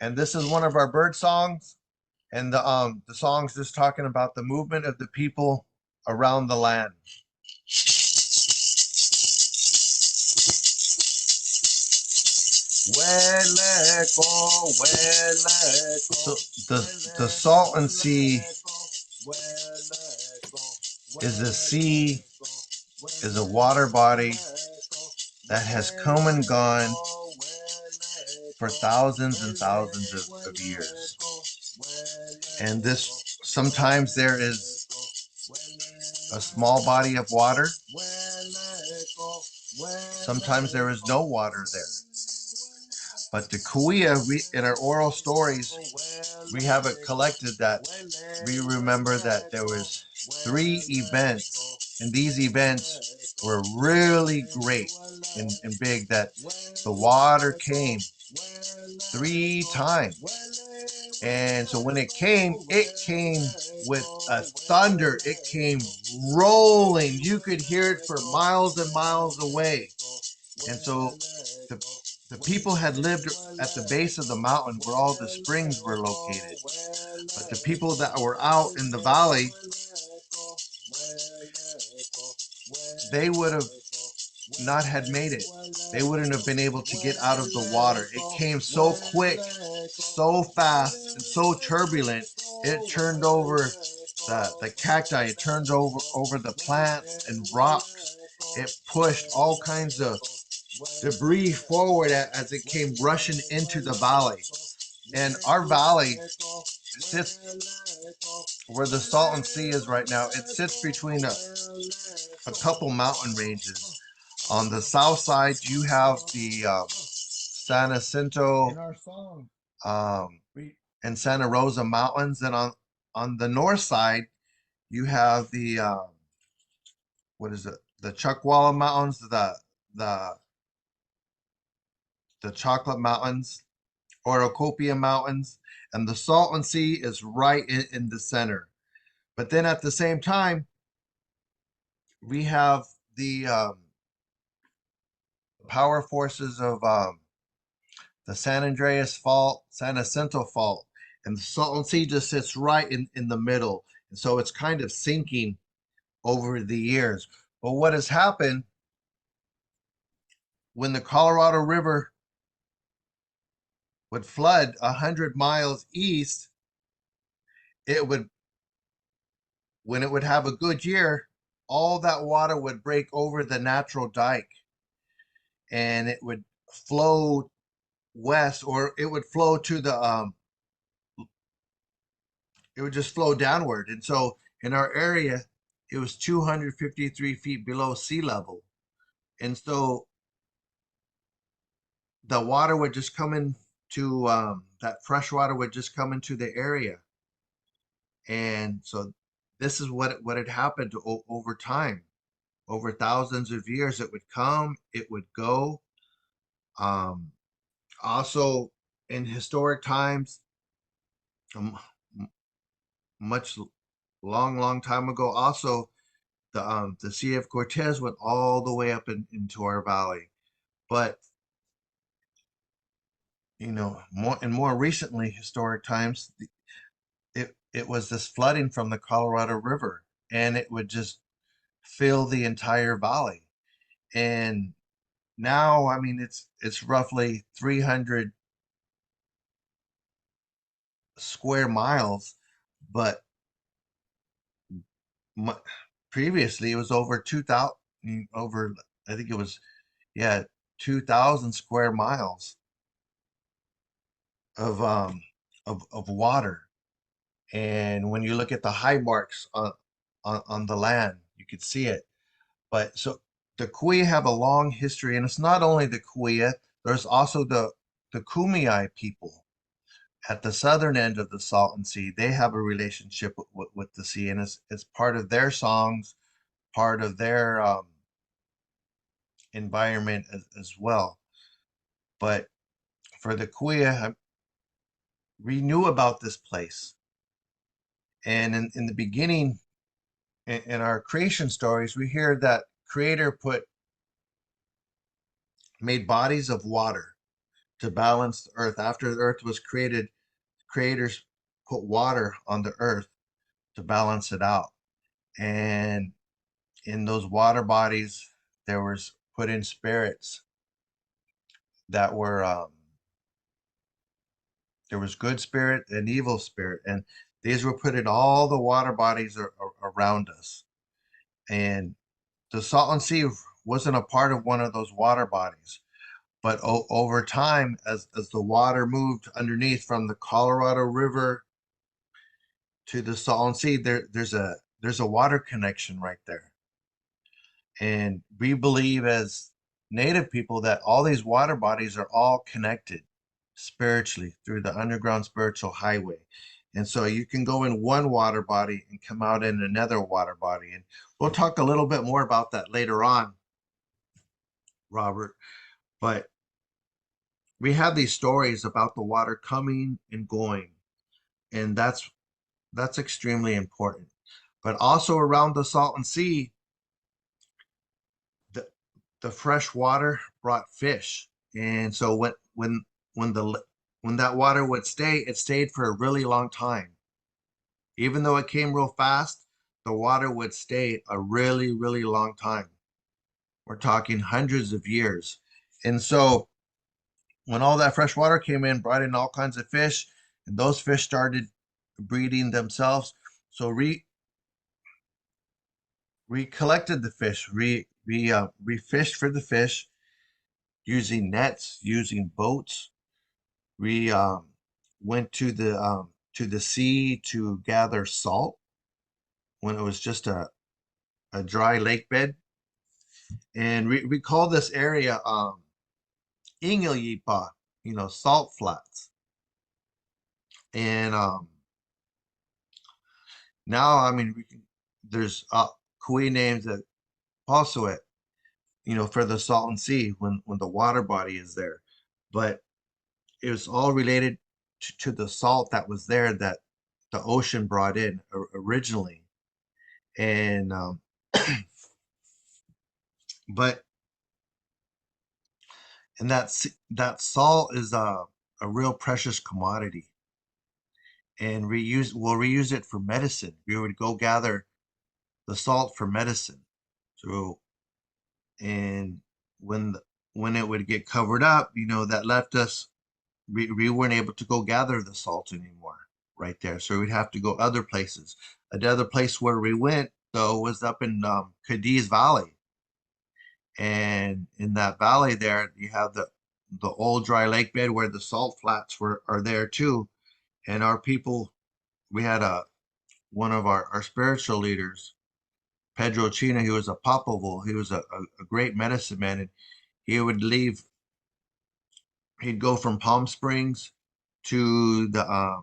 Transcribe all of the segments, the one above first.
And this is one of our bird songs. And the song's just talking about the movement of the people around the land. So the Salton Sea is a sea, is a water body that has come and gone for thousands and thousands of years. And this, sometimes there is a small body of water. Sometimes there is no water there. But the Cahuilla, in our oral stories, we have it collected that we remember that there was 3 events, and these events were really great and big, that the water came 3 times. And so when it came with a thunder. It came rolling. You could hear it for miles and miles away. And so the people had lived at the base of the mountain where all the springs were located. But the people that were out in the valley, they would have not had made it. They wouldn't have been able to get out of the water. It came so quick, so fast, and so turbulent. It turned over the cacti. It turned over the plants and rocks. It pushed all kinds of debris forward as it came rushing into the valley. And our valley sits where the Salton Sea is right now. It sits between a couple mountain ranges. On the south side, you have the San Jacinto and Santa Rosa Mountains, and on the north side, you have the what is it? The Chuckwalla Mountains, the the Chocolate Mountains, Orocopia Mountains, and the Salton Sea is right in the center. But then at the same time, we have the power forces of the San Andreas Fault, San Jacinto Fault, and the Salton Sea just sits right in the middle. And so it's kind of sinking over the years. But what has happened when the Colorado River would flood 100 miles east, it would, when it would have a good year, all that water would break over the natural dike and it would flow west, or it would flow to the it would just flow downward. And so in our area, it was 253 feet below sea level. And so the water would just come into that fresh water would just come into the area. And so this is what had happened over time. Over thousands of years, it would come, it would go. Um, Also, in historic times, um, much long time ago, also the Sea of Cortez went all the way up into our valley. But more recently, historic times, it was this flooding from the Colorado River, and it would just fill the entire valley. And now, I mean, it's roughly 300 square miles, but previously it was over 2,000, over, I think it was, yeah, 2,000 square miles of water. And when you look at the high marks on the land, you could see it. But so the Cahuilla have a long history, and it's not only the Cahuilla, there's also the Kumeyaay people at the southern end of the Salton Sea. They have a relationship with the sea, and it's part of their songs, part of their environment as well. But for the Cahuilla, we knew about this place. And in the beginning, in our creation stories, we hear that Creator made bodies of water. to balance the earth. After the earth was created, creators put water on the earth to balance it out. And in those water bodies, there was put in spirits that were there was good spirit and evil spirit, and these were put in all the water bodies around us. And the Salton Sea wasn't a part of one of those water bodies, but over time, as the water moved underneath from the Colorado River to the Salton Sea, there's a water connection right there. And we believe as Native people that all these water bodies are all connected spiritually through the underground spiritual highway. And so you can go in one water body and come out in another water body. And we'll talk a little bit more about that later on, Robert. But we have these stories about the water coming and going, and that's extremely important. But also around the Salton Sea, the the fresh water brought fish, and so when the when that water would stay, it stayed for a really long time. Even though it came real fast, the water would stay a really long time. We're talking hundreds of years. And so when all that fresh water came in, brought in all kinds of fish, and those fish started breeding themselves. So we collected the fish. We fished for the fish using nets, using boats. We went to the sea to gather salt when it was just a dry lake bed, and we call this area Ingelyipa, salt flats. And now, I mean, there's Kui names that also it, for the Salton Sea when the water body is there, but it was all related to the salt that was there that the ocean brought in originally. And but and that salt is a real precious commodity, and we'll reuse it for medicine. We would go gather the salt for medicine. So, and when when it would get covered up, that left us, we weren't able to go gather the salt anymore right there. So we'd have to go other places. Another place where we went though was up in Cadiz Valley. And in that valley there, you have the old dry lake bed where the salt flats are there too. And our people, we had one of our spiritual leaders, Pedro China. He was a Papaval. He was a great medicine man, and he would leave. He'd go from Palm Springs to the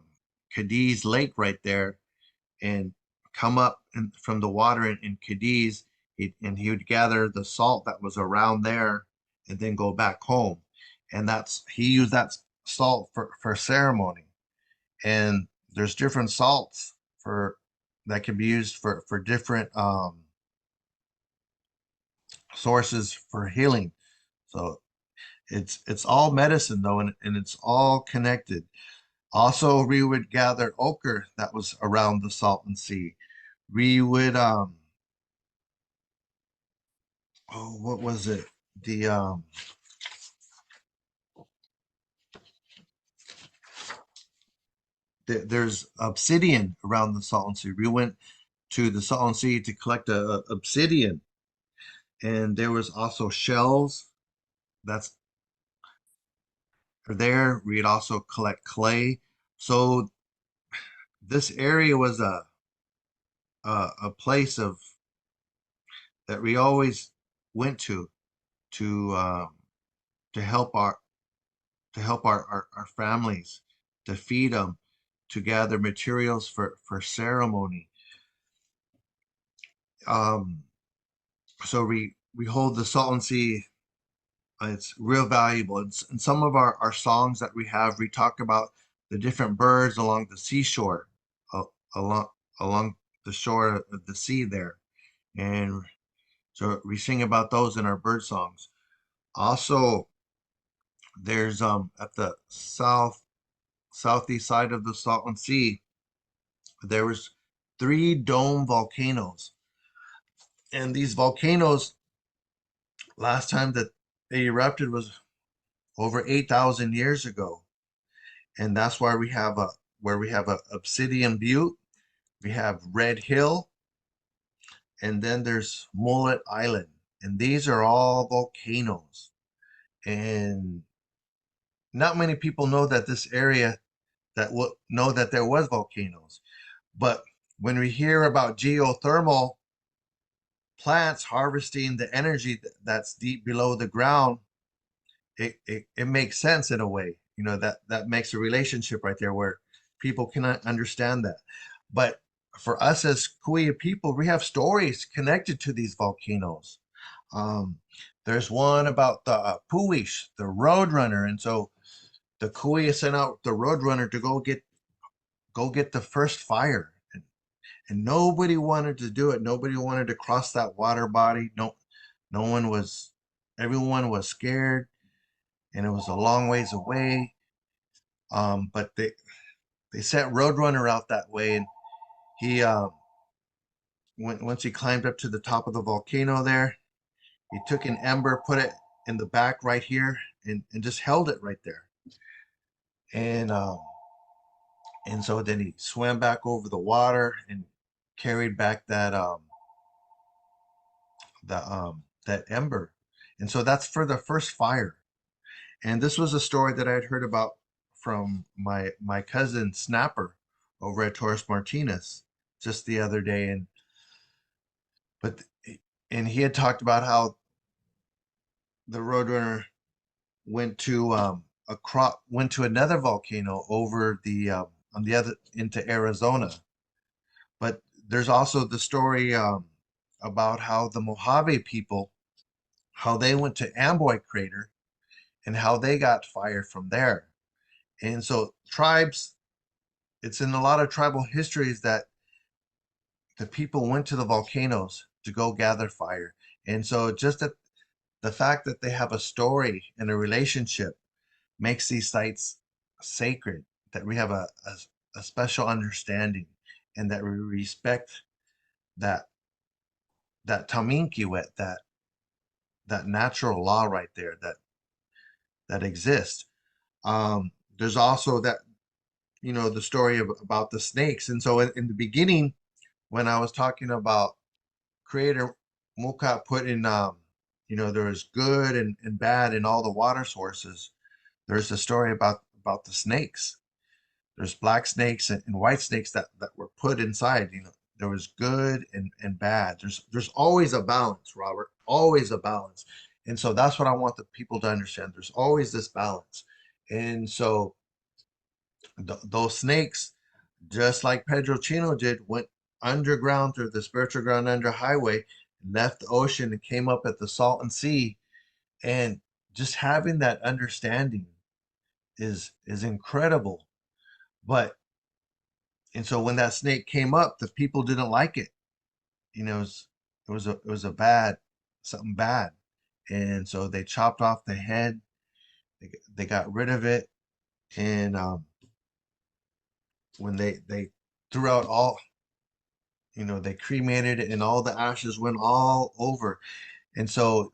Cadiz Lake right there, and come up from the water in Cadiz, and he would gather the salt that was around there, and then go back home. And he used that salt for ceremony. And there's different salts for that can be used for different sources for healing. So it's all medicine though, and it's all connected. Also, we would gather ochre that was around the Salton Sea. We would oh, what was it? The there's obsidian around the Salton Sea. We went to the Salton Sea to collect a obsidian, and there was also shells that's there. We'd also collect clay. So this area was a place of that we always went to to help our our families, to feed them, to gather materials for ceremony. Um, so we hold the Salton Sea. It's real valuable. In some of our songs that we have, we talk about the different birds along the seashore, uh, along along the shore of the sea there, and so we sing about those in our bird songs. Also, there's at the southeast side of the Salton Sea, there was three dome volcanoes. And these volcanoes, last time that they erupted was over 8,000 years ago. And that's why we have a Obsidian Butte, we have Red Hill, and then there's Mullet Island. And these are all volcanoes. And not many people know that this area that will know that there was volcanoes. But when we hear about geothermal plants harvesting the energy that's deep below the ground, it makes sense in a way. You know, that makes a relationship right there where people cannot understand that. But for us as Cahuilla people, we have stories connected to these volcanoes. Um, there's one about the Puish, the Roadrunner, and so the Cahuilla sent out the Roadrunner to go get the first fire, and nobody wanted to do it. Nobody wanted to cross that water body. No one was. Everyone was scared, and it was a long ways away. But they sent Roadrunner out that way, and he once he climbed up to the top of the volcano there, he took an ember, put it in the back right here, and just held it right there. And so then he swam back over the water and carried back that ember. And so that's for the first fire. And this was a story that I'd heard about from my cousin Snapper over at Torres Martinez just the other day. But and he had talked about how the Roadrunner went to another volcano over the on the other into Arizona. But there's also the story about how the Mojave people, how they went to Amboy Crater and how they got fire from there. And so tribes, it's in a lot of tribal histories that the people went to the volcanoes to go gather fire. And so just that the fact that they have a story and a relationship makes these sites sacred, that we have a special understanding and that we respect that that taminkiwet, that natural law right there that exists. There's also that, you know, the story about the snakes. And so in the beginning, when I was talking about creator Muka put in, you know, there is good and bad in all the water sources. There's a story about the snakes. There's black snakes and white snakes that were put inside. You know, there was good and bad. There's always a balance, Robert. Always a balance. And so that's what I want the people to understand. There's always this balance. And so those snakes, just like Pedro Chino did, went underground through the spiritual ground under highway, left the ocean and came up at the Salton Sea. And just having that understanding is incredible. But and so when that snake came up, the people didn't like it. You know, it was a bad something bad. And so they chopped off the head. They got rid of it. And when they threw out all, you know, they cremated it and all the ashes went all over. And so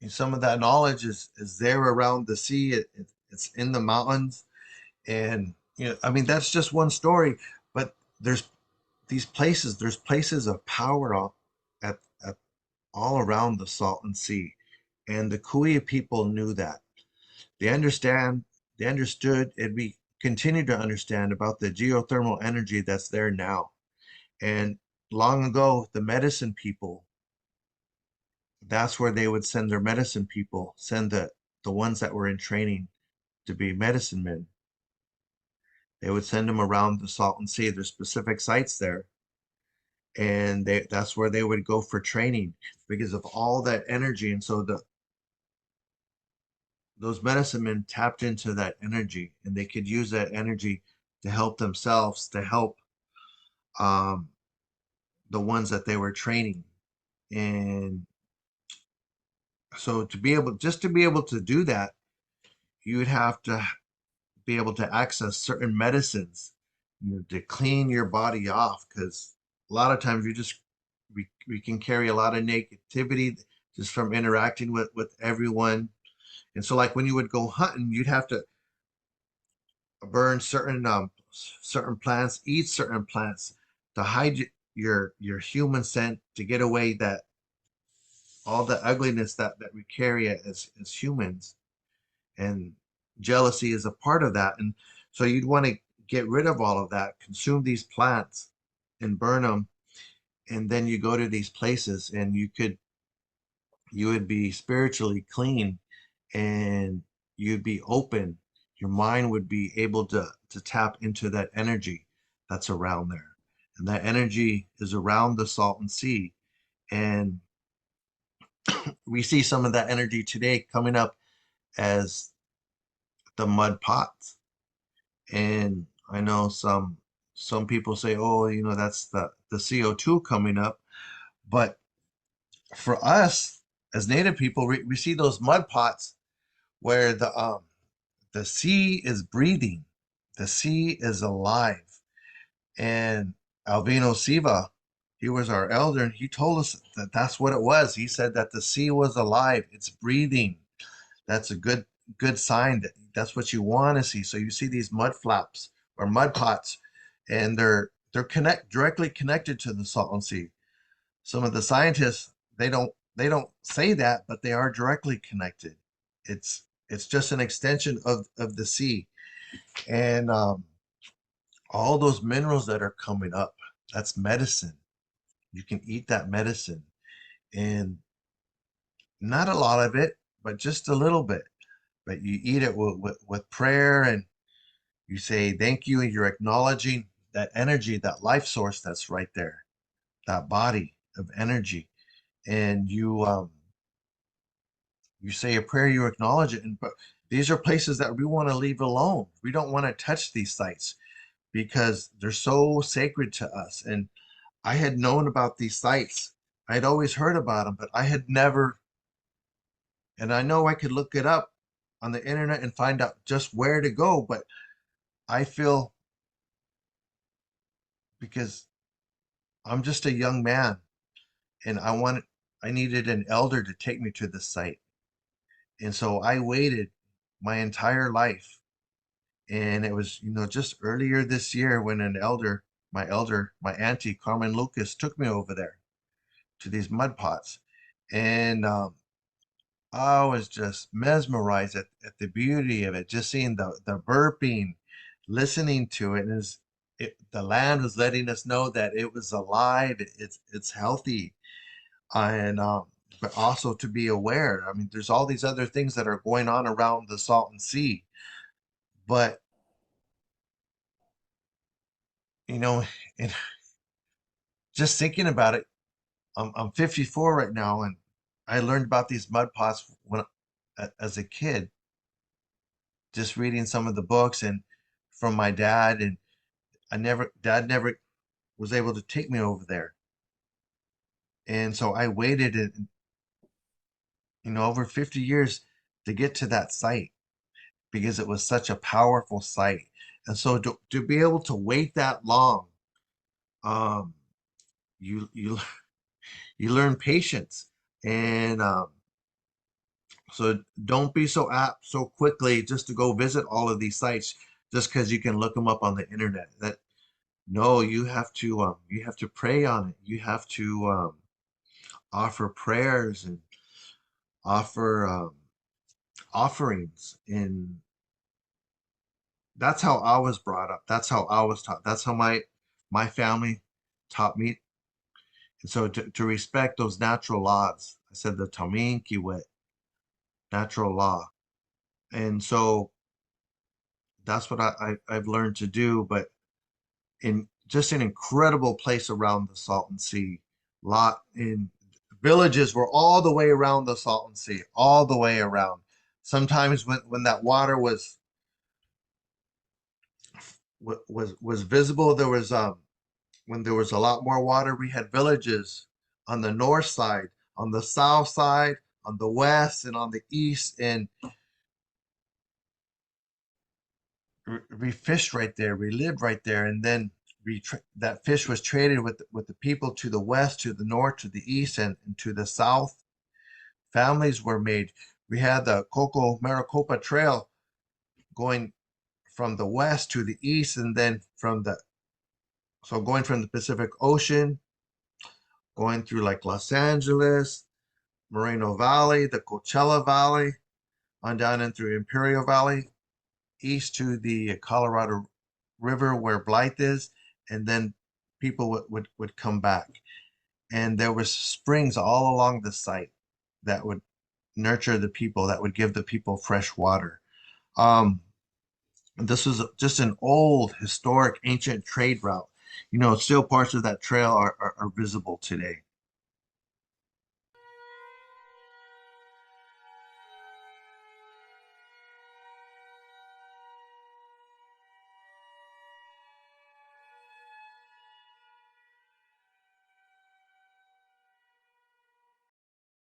some of that knowledge is there around the sea. It's in the mountains. And, you know, I mean, that's just one story, but there's places of power at all around the Salton Sea. And the Cahuilla people knew that. They understand, they understood, and we continue to understand about the geothermal energy that's there now. And long ago, the medicine people, that's where they would send their medicine people, send the ones that were in training to be medicine men. They would send them around the Salton Sea. There's specific sites there, and that's where they would go for training because of all that energy. And so those medicine men tapped into that energy, and they could use that energy to help themselves, to help um, the ones that they were training. And so to be able to do that, you would have to be able to access certain medicines, to clean your body off, because a lot of times we can carry a lot of negativity just from interacting with everyone. And so like when you would go hunting, you'd have to burn certain plants, eat certain plants to hide your human scent, to get away that all the ugliness that we carry as humans. And jealousy is a part of that. And so you'd want to get rid of all of that, consume these plants and burn them. And then you go to these places and you would be spiritually clean, and you'd be open. Your mind would be able to tap into that energy that's around there. And that energy is around the Salton Sea. And we see some of that energy today coming up as the mud pots. And I know some people say, oh, that's the CO2 coming up. But for us as native people, we see those mud pots where the sea is breathing, the sea is alive. And Albino Siva, he was our elder, and he told us that that's what it was. He said that the sea was alive, it's breathing. That's a good sign. That's what you want to see. So you see these mud flaps or mud pots, and they're directly connected to the Salton Sea. Some of the scientists, they don't say that, but they are directly connected. It's just an extension of the sea. And all those minerals that are coming up, that's medicine. You can eat that medicine, and not a lot of it, but just a little bit. But you eat it with prayer, and you say thank you, and you're acknowledging that energy, that life source that's right there, that body of energy. And you say a prayer, you acknowledge it. And but these are places that we want to leave alone. We don't want to touch these sites because they're so sacred to us. And I had known about these sites. I had always heard about them, but I had never, and I know I could look it up on the internet and find out just where to go, but I feel, because I'm just a young man, and I needed an elder to take me to the site. And so I waited my entire life. And it was, just earlier this year when my auntie Carmen Lucas took me over there to these mud pots. And I was just mesmerized at the beauty of it, just seeing the burping, listening to it. And the land was letting us know that it was alive, it's healthy. And but also to be aware. I mean, there's all these other things that are going on around the Salton Sea. But, you know, and just thinking about it, I'm 54 right now, and I learned about these mud pots as a kid, just reading some of the books and from my dad. And dad never was able to take me over there. And so I waited, over 50 years to get to that site, because it was such a powerful site. And so to be able to wait that long, um, you you you learn patience. And so don't be so apt so quickly just to go visit all of these sites just because you can look them up on the internet. That No, you have to pray on it. You have to offer prayers and offer offerings. And that's how I was brought up. That's how I was taught. That's how my family taught me. And so to respect those natural laws. I said the Tamin Kiwet, natural law. And so that's what I've learned to do. But in just an incredible place around the Salton Sea. Lot in villages were all the way around the Salton Sea, all the way around. Sometimes when that water was visible, there was when there was a lot more water, we had villages on the north side, on the south side, on the west, and on the east. And we fished right there, we lived right there, and then that fish was traded with the people to the west, to the north, to the east, and to the south. Families were made. We had the Coco Maricopa Trail going from the west to the east, and then going from the Pacific Ocean, going through like Los Angeles, Moreno Valley, the Coachella Valley, on down in through Imperial Valley, east to the Colorado River where Blythe is, and then people would come back. And there was springs all along the site that would nurture the people, that would give the people fresh water. Um, this was just an old, historic, ancient trade route. Still parts of that trail are visible today.